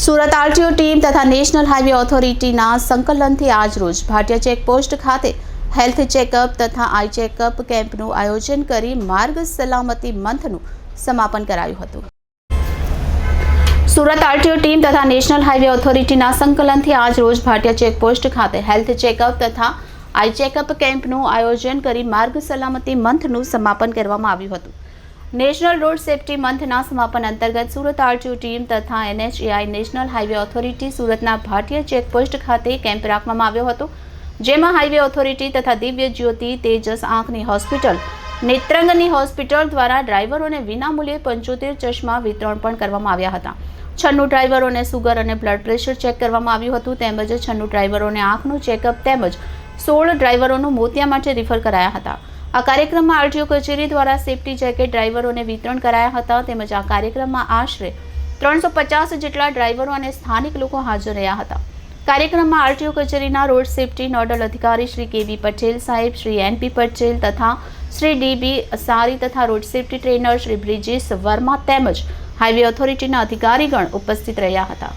Surat RTO team તથા national highway ઓથોરિટીના સંકલનથી આજરોજ Bhatia checkpost ખાતે હેલ્થ ચેકઅપ તથા આઈ ચેકઅપ કેમ્પનું આયોજન કરી માર્ગ સલામતી મંથનું સમાપન કરાયું હતું। સુરત આરટીઓ ટીમ તથા નેશનલ હાઈવે ઓથોરિટીના સંકલનથી આજરોજ ભાટિયા ચેકપોસ્ટ ખાતે હેલ્થ ચેકઅપ તથા આઈ ચેકઅપ કેમ્પનું આયોજન કરી માર્ગ સલામતી મંથનું સમાપન કરવામાં આવ્યું હતું। નેશનલ રોડ સેફ્ટી મંથના સમાપન અંતર્ગત સુરત આરટીઓ ટીમ તથા એનએચએઆઈ નેશનલ હાઈવે ઓથોરિટી સુરતના ભાટિયા ચેકપોસ્ટ ખાતે કેમ્પ રાખવામાં આવ્યો હતો, જેમાં હાઈવે ઓથોરિટી તથા દિવ્ય જ્યોતિ તેજસ આંખની હોસ્પિટલ, નેત્રંગની હોસ્પિટલ દ્વારા ડ્રાઈવરોને વિનામૂલ્યે 75 ચશ્મા વિતરણ પણ કરવામાં આવ્યા હતા। 96 ડ્રાઈવરોને સુગર અને બ્લડ પ્રેશર ચેક કરવામાં આવ્યું હતું, તેમજ 96 ડ્રાઈવરોને આંખનું ચેકઅપ તેમજ 16 ડ્રાઈવરોનું મોતિયા માટે રિફર કરાયા હતા। આ કાર્યક્રમમાં આરટીઓ કચેરી દ્વારા સેફ્ટી જેકેટ ડ્રાઈવરોને વિતરણ કરાયા હતા, તેમજ આ કાર્યક્રમમાં આશરે 350 જેટલા ડ્રાઈવરો અને સ્થાનિક લોકો હાજર રહ્યા હતા। કાર્યક્રમમાં આરટીઓ કચેરીના રોડ સેફ્ટી નોડલ અધિકારી શ્રી કેવી પટેલ સાહેબ, શ્રી એનપી પટેલ તથા શ્રી ડીબી અસારી તથા road safety trainer Shri Brijesh Verma તેમજ હાઈવે ઓથોરિટીના અધિકારીગણ ઉપસ્થિત રહ્યા હતા।